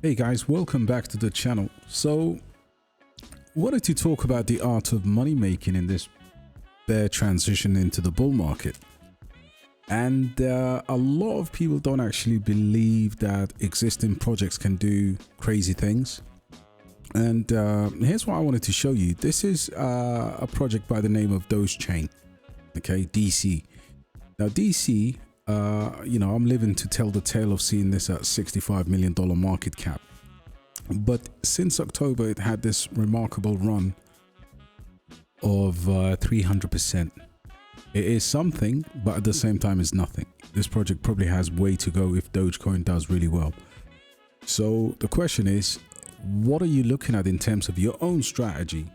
Hey guys, welcome back to the channel. So, wanted to talk about the art of money making in this bear transition into the bull market. And a lot of people don't actually believe that existing projects can do crazy things. And here's what I wanted to show you. This is a project by the name of Dogechain, okay, DC. Now DC, I'm living to tell the tale of seeing this at $65 million market cap. But since October, it had this remarkable run of 300%. It is something, but at the same time, it's nothing. This project probably has way to go if Dogecoin does really well. So the question is, what are you looking at in terms of your own strategy?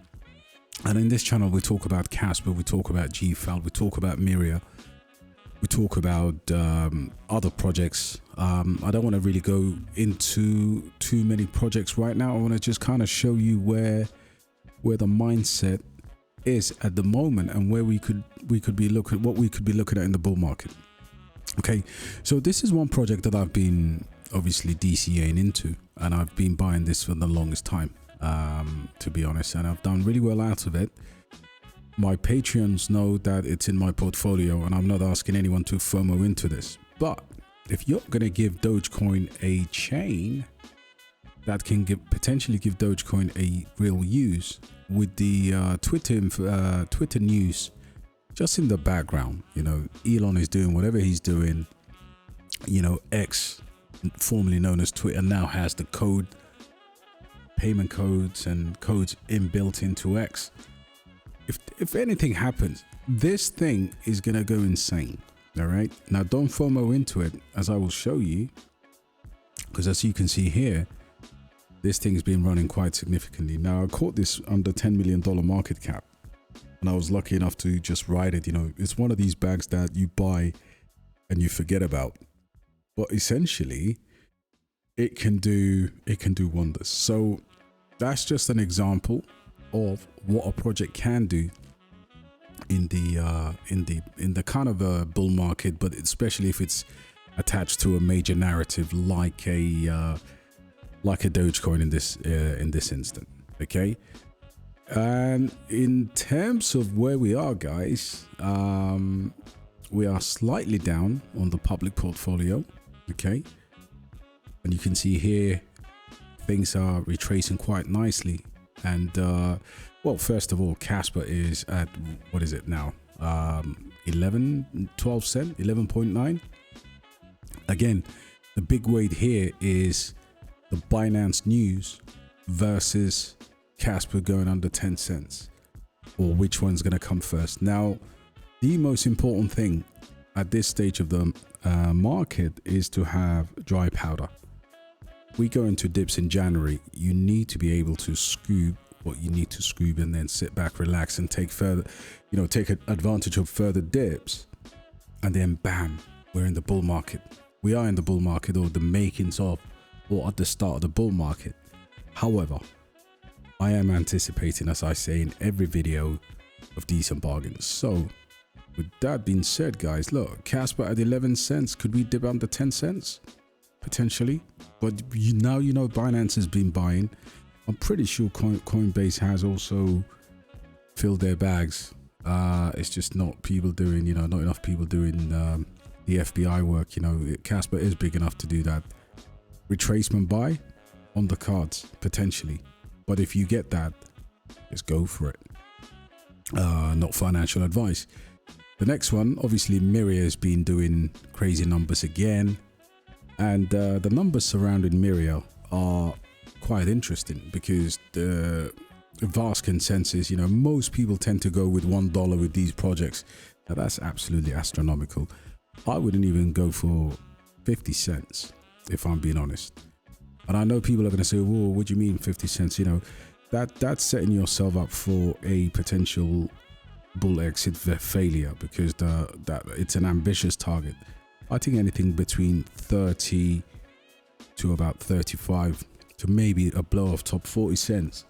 And in this channel, we talk about Kaspa, we talk about GFAL, we talk about Myria. We talk about other projects. I don't want to really go into too many projects right now. I want to just kind of show you where the mindset is at the moment and where we could be looking, what we could be looking at in the bull market. Okay, so this is one project that I've been obviously DCAing into, and I've been buying this for the longest time, to be honest, and I've done really well out of it. My Patreons know that it's in my portfolio, and I'm not asking anyone to FOMO into this. But if you're going to give Dogecoin a chain that can potentially give Dogecoin a real use, with the Twitter news just in the background, Elon is doing whatever he's doing. X, formerly known as Twitter, now has the payment codes and codes inbuilt into X. If anything happens, this thing is going to go insane. All right. Now, don't FOMO into it, as I will show you, because as you can see here, this thing's been running quite significantly. Now, I caught this under $10 million market cap, and I was lucky enough to just ride it. It's one of these bags that you buy and you forget about, but essentially it can do wonders. So that's just an example of what a project can do in the kind of a bull market, but especially if it's attached to a major narrative like a Dogecoin in this instant. Okay, and in terms of where we are, guys, we are slightly down on the public portfolio. Okay, and you can see here things are retracing quite nicely. And well, first of all, Kaspa is at, what is it now, 12 cent, 11.9. Again, the big weight here is the Binance news versus Kaspa going under 10 cents, or which one's going to come first. Now, the most important thing at this stage of the market is to have dry powder. We go into dips in January, you need to be able to scoop what you need to scoop and then sit back, relax, and take advantage of further dips. And then bam, we're in the bull market. We are in the bull market, or the makings of, or at the start of the bull market. However, I am anticipating, as I say in every video, of decent bargains. So with that being said, guys, look, Kaspa at 11 cents, could we dip under 10 cents? Potentially, but Binance has been buying. I'm pretty sure Coinbase has also filled their bags. It's just not people doing, not enough people doing the FBI work. Kaspa is big enough to do that. Retracement buy on the cards potentially, but if you get that, just go for it. Not financial advice. The next one, obviously, Myria has been doing crazy numbers again. And the numbers surrounding Myria are quite interesting, because the vast consensus, most people tend to go with $1 with these projects. Now, that's absolutely astronomical. I wouldn't even go for 50 cents, if I'm being honest. And I know people are going to say, whoa, what do you mean 50 cents? That's setting yourself up for a potential bull exit failure, because that it's an ambitious target. I think anything between 30 to about 35 to maybe a blow off top 40 cents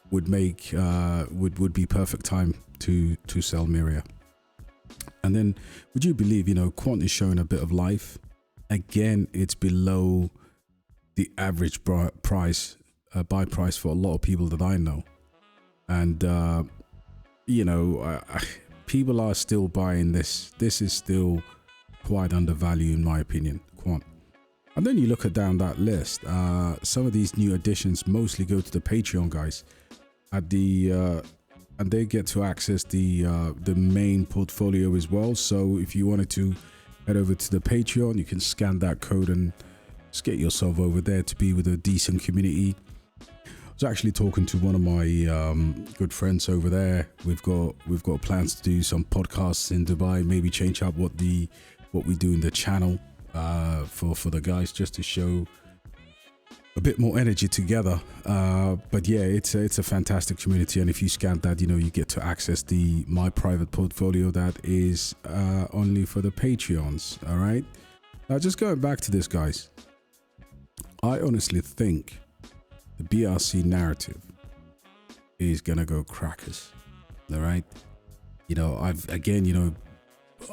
would make would be perfect time to sell Myria. And then, would you believe, Quant is showing a bit of life. Again, it's below the average price, buy price for a lot of people that I know. And, people are still buying this. This is still quite undervalued in my opinion, Quant. And then you look at down that list, some of these new additions mostly go to the Patreon guys at the, and they get to access the main portfolio as well. So if you wanted to head over to the Patreon, you can scan that code and just get yourself over there to be with a decent community. I was actually talking to one of my good friends over there. We've got plans to do some podcasts in Dubai, maybe change up what we do in the channel for the guys, just to show a bit more energy together. But yeah, it's a fantastic community, and if you scan that, you get to access my private portfolio that is only for the Patreons. All right, now just going back to this, guys, I honestly think the BRC narrative is gonna go crackers. All right,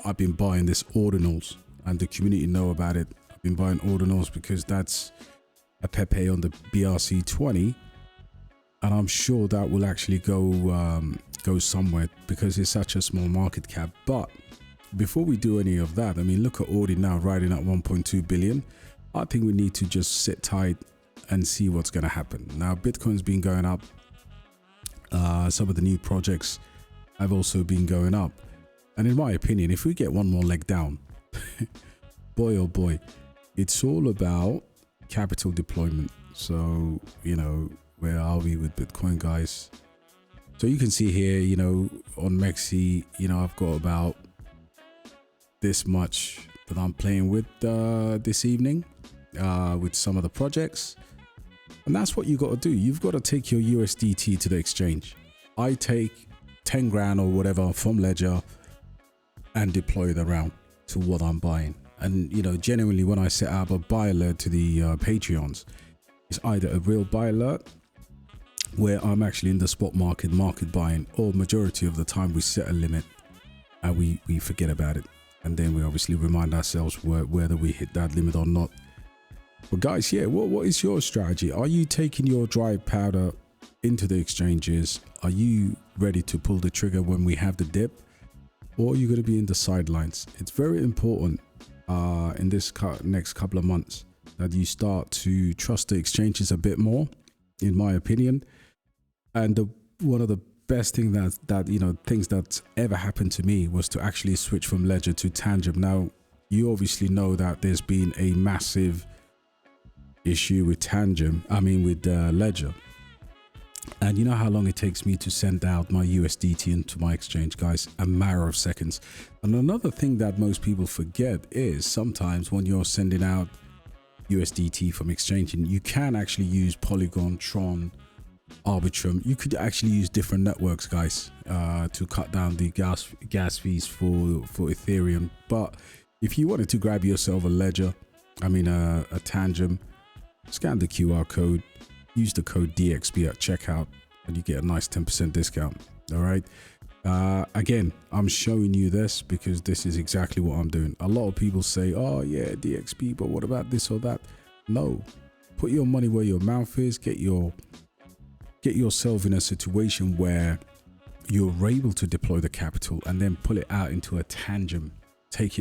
I've been buying this ordinals, and the community know about it. I've been buying ordinals because that's a pepe on the BRC 20, and I'm sure that will actually go somewhere because it's such a small market cap. But before we do any of that, I mean, look at Audi now riding at 1.2 billion. I think we need to just sit tight and see what's going to happen. Now, Bitcoin's been going up. Some of the new projects have also been going up. And in my opinion, if we get one more leg down, boy, oh boy, it's all about capital deployment. So, where are we with Bitcoin, guys? So you can see here, on MEXC, I've got about this much that I'm playing with this evening with some of the projects. And that's what you got to do. You've got to take your USDT to the exchange. I take 10 grand or whatever from Ledger and deploy it around to what I'm buying. And, genuinely, when I set up a buy alert to the Patreons, it's either a real buy alert where I'm actually in the spot market buying, or majority of the time we set a limit and we forget about it. And then we obviously remind ourselves whether we hit that limit or not. But guys, yeah, what is your strategy? Are you taking your dry powder into the exchanges? Are you ready to pull the trigger when we have the dip? Or are you going to be in the sidelines? It's very important in this next couple of months that you start to trust the exchanges a bit more, in my opinion. And one of the best thing things that's ever happened to me was to actually switch from Ledger to Tangent. Now, you obviously know that there's been a massive issue with Ledger. And you know how long it takes me to send out my USDT into my exchange, guys? A matter of seconds. And another thing that most people forget is sometimes when you're sending out USDT from exchanging, you can actually use Polygon, Tron, Arbitrum. You could actually use different networks, guys, to cut down the gas fees for Ethereum. But if you wanted to grab yourself a Ledger, a Tangent, scan the QR code, use the code DXB at checkout, and you get a nice 10% discount. All right. Again, I'm showing you this because this is exactly what I'm doing. A lot of people say, oh yeah, DXB, but what about this or that? No, put your money where your mouth is. Get yourself in a situation where you're able to deploy the capital and then pull it out into a Tangent. Take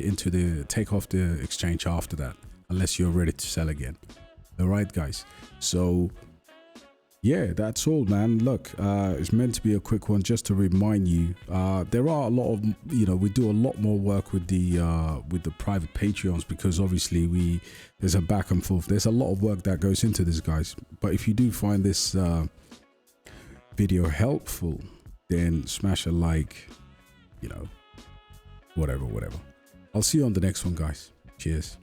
off the exchange after that, unless you're ready to sell again. All right, guys. So yeah, that's all, man. Look, it's meant to be a quick one just to remind you. There are a lot of, we do a lot more work with the private Patreons because obviously there's a back and forth. There's a lot of work that goes into this, guys. But if you do find this video helpful, then smash a like, whatever. I'll see you on the next one, guys. Cheers.